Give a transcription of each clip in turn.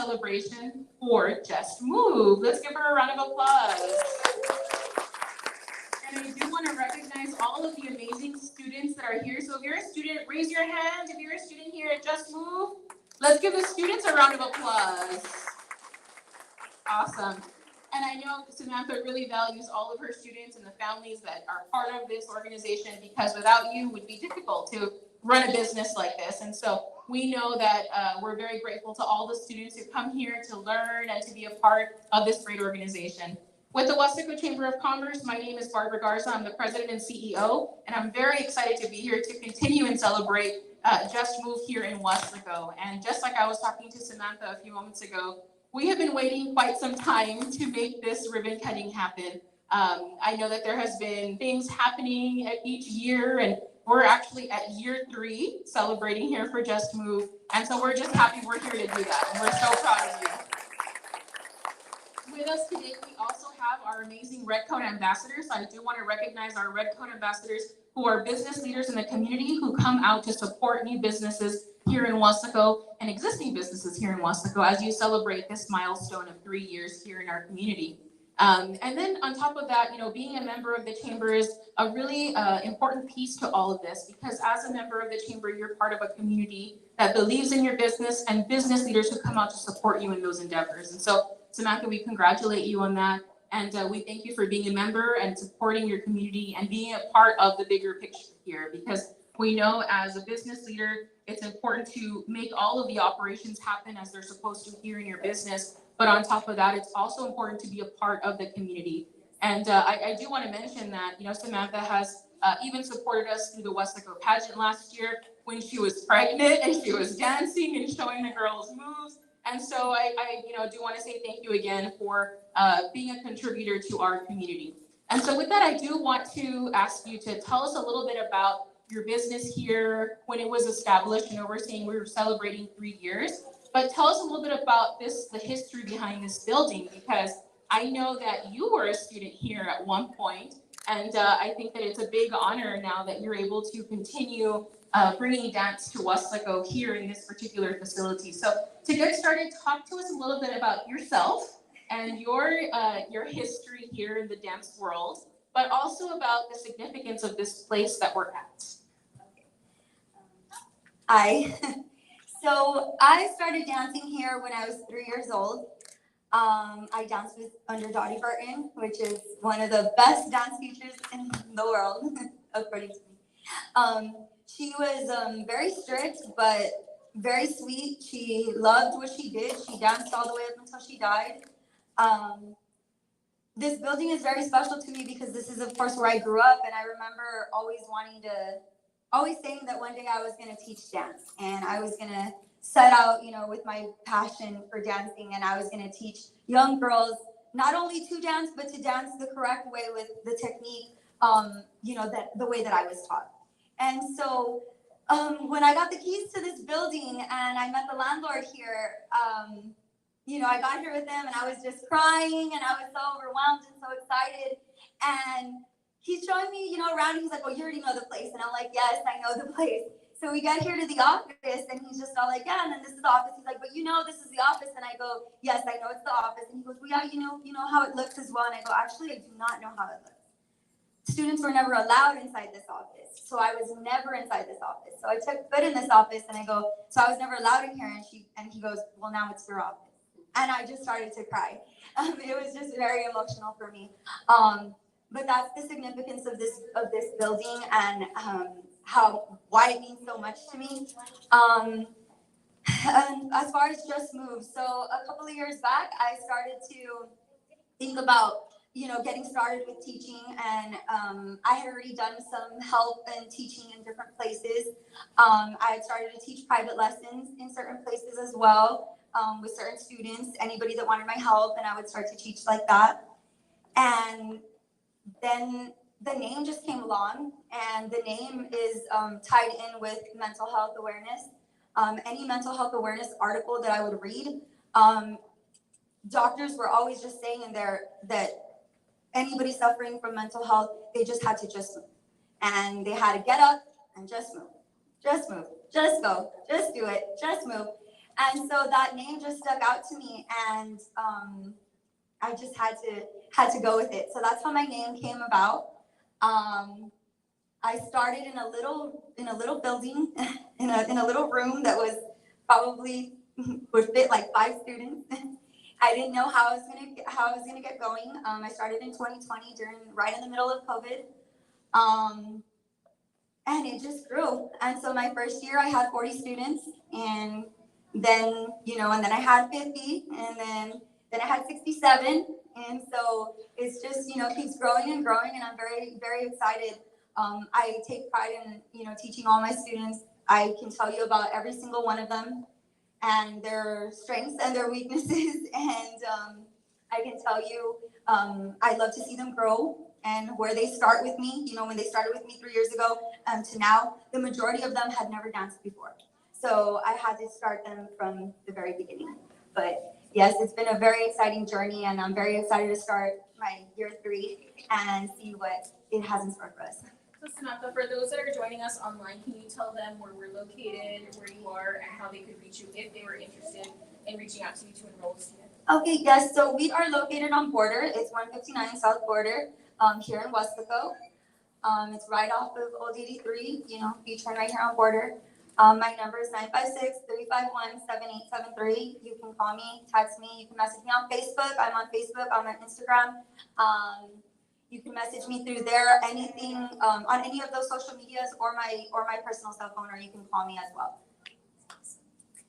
celebration for Just Move. Let's give her a round of applause. And I do want to recognize all of the amazing students that are here. So if you're a student, raise your hand. If you're a student here at Just Move, let's give the students a round of applause. Awesome. And I know Samantha really values all of her students and the families that are part of this organization, because without you, it would be difficult to run a business like this. And so we know that we're very grateful to all the students who come here to learn and to be a part of this great organization. With the Weslaco Chamber of Commerce, my name is Barbara Garza. I'm the president and CEO, and I'm very excited to be here to continue and celebrate Just Move here in Weslaco. And just like I was talking to Samantha a few moments ago, we have been waiting quite some time to make this ribbon cutting happen. I know that there has been things happening at each year, and we're actually at year 3 celebrating here for Just Move. And so we're just happy we're here to do that. And we're so proud of you. With us today, we also have our amazing Red Coat ambassadors. I do want to recognize our Red Coat ambassadors, who are business leaders in the community who come out to support new businesses here in Weslaco and existing businesses here in Weslaco as you celebrate this milestone of 3 years here in our community. And then on top of that, being a member of the chamber is a really important piece to all of this, because as a member of the chamber, you're part of a community that believes in your business and business leaders who come out to support you in those endeavors. And so, Samantha, we congratulate you on that. And we thank you for being a member and supporting your community and being a part of the bigger picture here, because we know as a business leader, it's important to make all of the operations happen as they're supposed to here in your business. But on top of that, it's also important to be a part of the community. And I do want to mention that, Samantha has even supported us through the Weslaco pageant last year when she was pregnant and she was dancing and showing the girls moves. And so I do want to say thank you again for being a contributor to our community. And so with that, I do want to ask you to tell us a little bit about your business here, when it was established. We're saying we were celebrating 3 years, but tell us a little bit about the history behind this building, because I know that you were a student here at one point, and I think that it's a big honor now that you're able to continue bringing dance to Weslaco here in this particular facility. So to get started, talk to us a little bit about yourself and your history here in the dance world, but also about the significance of this place that we're at. Hi. So I started dancing here when I was 3 years old. I danced under Dottie Burton, which is one of the best dance teachers in the world, according to me. She was very strict, but very sweet. She loved what she did. She danced all the way up until she died. This building is very special to me because this is, of course, where I grew up, and I remember always saying that one day I was going to teach dance, and I was going to set out, with my passion for dancing, and I was going to teach young girls not only to dance, but to dance the correct way with the technique, that the way that I was taught. And so when I got the keys to this building and I met the landlord here, I got here with him and I was just crying and I was so overwhelmed and so excited. And he's showing me, around. He's like, "Well, you already know the place." And I'm like, "Yes, I know the place." So we get here to the office and he's just all like, "Yeah, and then this is the office." He's like, "But this is the office." And I go, "Yes, I know it's the office." And he goes, "Well, yeah, you know how it looks as well." And I go, "Actually, I do not know how it looks." Students were never allowed inside this office. So I was never inside this office. So I took foot in this office and I go, "So I was never allowed in here." And he goes, "Well, now it's your office." And I just started to cry. It was just very emotional for me. But that's the significance of this building and why it means so much to me. And as far as Just Move, so a couple of years back, I started to think about getting started with teaching, and I had already done some help in teaching in different places. I had started to teach private lessons in certain places as well, with certain students, anybody that wanted my help, and I would start to teach like that. And then the name just came along, and the name is tied in with mental health awareness. Any mental health awareness article that I would read, doctors were always just saying in there that anybody suffering from mental health, they just had to just move. And they had to get up and just move, just go, just do it, just move. And so that name just stuck out to me, and I just had to go with it. So that's how my name came about. I started in a little building, in a little room that was probably would fit like 5 students. I didn't know how I was gonna get going. I started in 2020 right in the middle of COVID. And it just grew. And so my first year I had 40 students, and then, and then I had 50, and then I had 67. And so it's just, keeps growing and growing, and I'm very, very excited. I take pride in, teaching all my students. I can tell you about every single one of them and their strengths and their weaknesses. And I can tell you, I love to see them grow, and where they start with me, when they started with me 3 years ago to now, the majority of them had never danced before. So I had to start them from the very beginning. But yes, it's been a very exciting journey, and I'm very excited to start my year 3 and see what it has in store for us. So Samantha, for those that are joining us online, can you tell them where we're located, where you are, and how they could reach you if they were interested in reaching out to you to enroll a student? Okay, yes, so we are located on Border. It's 159 South Border here in Wesco. It's right off of Old 83, you turn right here on Border. My number is 956-351-7873. You can call me, text me, you can message me on Facebook. I'm on Facebook, I'm on Instagram. You can message me through there, anything on any of those social medias, or my personal cell phone, or you can call me as well.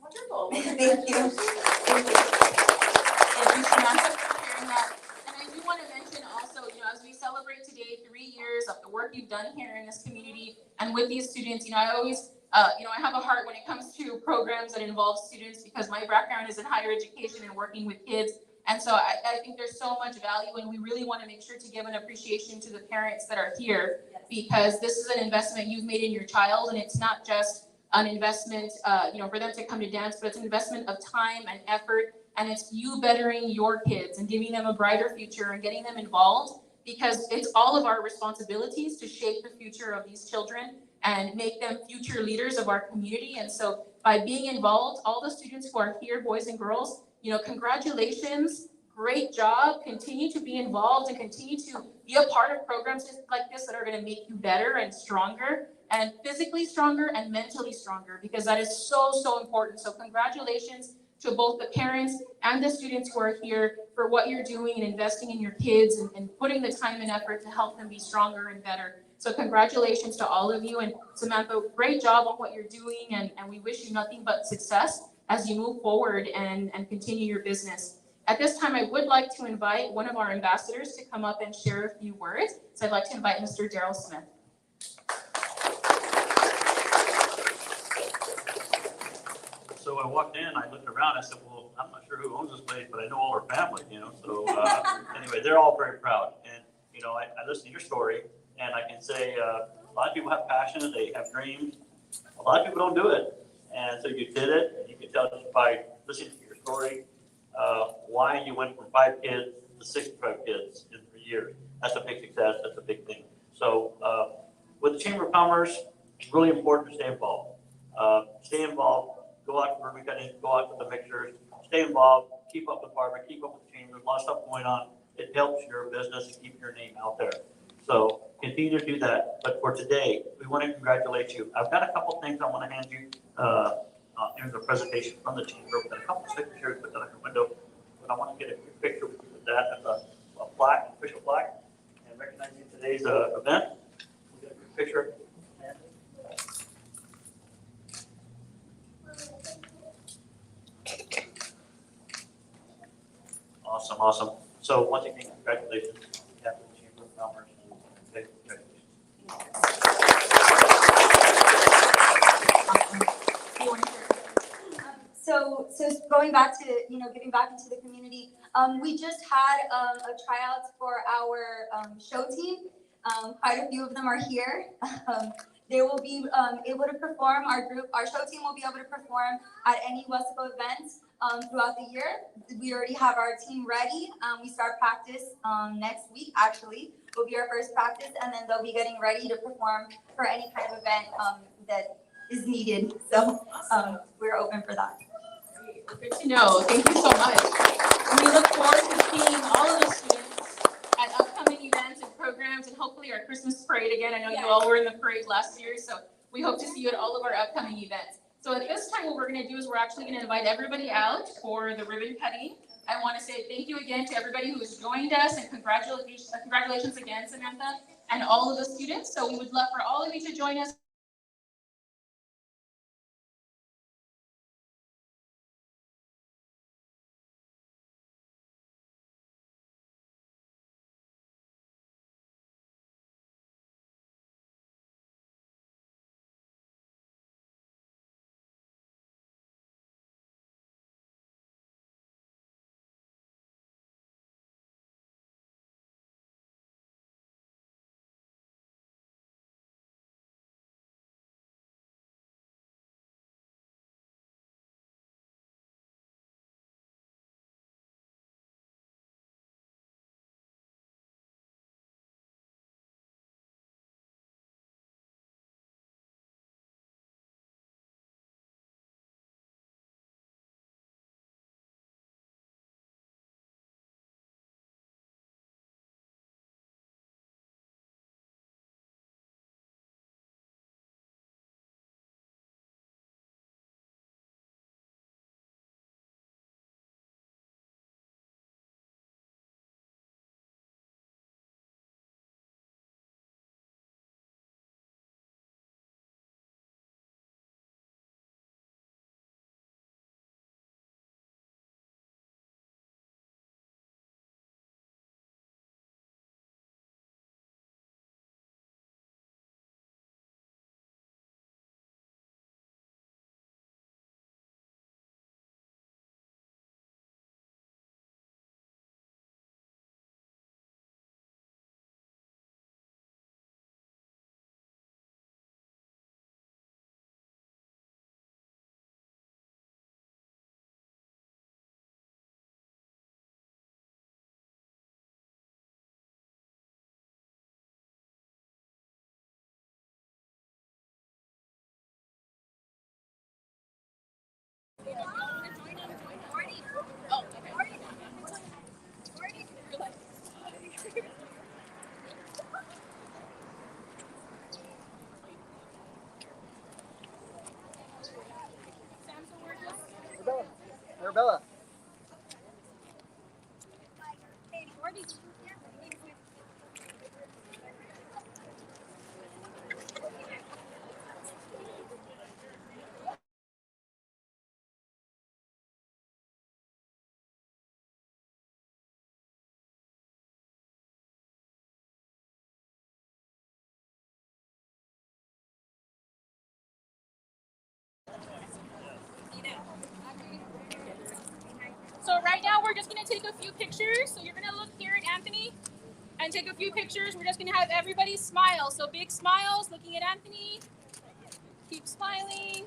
Wonderful. Thank you. Thank you, Samantha, for sharing that. And I do want to mention also, as we celebrate today 3 years of the work you've done here in this community and with these students, I always, I have a heart when it comes to programs that involve students, because my background is in higher education and working with kids. And so I think there's so much value, and we really want to make sure to give an appreciation to the parents that are here, because this is an investment you've made in your child, and it's not just an investment, for them to come to dance, but it's an investment of time and effort, and it's you bettering your kids and giving them a brighter future and getting them involved, because it's all of our responsibilities to shape the future of these children and make them future leaders of our community. And so by being involved, all the students who are here, boys and girls, congratulations, great job, continue to be involved and continue to be a part of programs like this that are going to make you better and stronger, and physically stronger and mentally stronger, because that is so, so important. So congratulations to both the parents and the students who are here for what you're doing and investing in your kids and putting the time and effort to help them be stronger and better. So congratulations to all of you. And Samantha, great job on what you're doing, and we wish you nothing but success as you move forward and continue your business. At this time, I would like to invite one of our ambassadors to come up and share a few words. So I'd like to invite Mr. Daryl Smith. So I walked in, I looked around, I said, well, I'm not sure who owns this place, but I know all our family, so anyway, they're all very proud. And, I listened to your story, and I can say a lot of people have passion, they have dreams. A lot of people don't do it. And so you did it, and you can tell just by listening to your story, why you went from 5 kids to 65 kids in 3 years. That's a big success, that's a big thing. So with the Chamber of Commerce, it's really important to stay involved. Stay involved. Go out for ribbon cutting, go out with the mixers, stay involved, keep up with Barbara, keep up with the chamber. There's a lot of stuff going on. It helps your business and keep your name out there. So continue to do that. But for today, we want to congratulate you. I've got a couple things I want to hand you in the presentation from the chamber. We've got a couple of signatures put that on your window. But I want to get a quick picture with you with that as a plaque, official plaque, and recognizing today's event. We'll get a quick picture. Awesome, awesome. So once again, congratulations on behalf of the Chamber of Commerce. Okay, So going back to, getting back into the community, we just had a tryout for our show team. Quite a few of them are here. They will be able to perform, our show team will be able to perform at any Wesco event throughout the year. We already have our team ready. We start practice next week, actually. Will be our first practice, and then they'll be getting ready to perform for any kind of event that is needed. So we're open for that. Good to know. Thank you so much. And we look forward to seeing all of the students at upcoming events and programs and hopefully our Christmas parade again. I know you all were in the parade last year, so we hope to see you at all of our upcoming events. So at this time, what we're gonna do is we're actually gonna invite everybody out for the ribbon cutting. I wanna say thank you again to everybody who has joined us and congratulations again, Samantha, and all of the students. So we would love for all of you to join us. Arabella. So right now we're just gonna take a few pictures. So you're gonna look here at Anthony and take a few pictures. We're just gonna have everybody smile. So big smiles looking at Anthony. Keep smiling.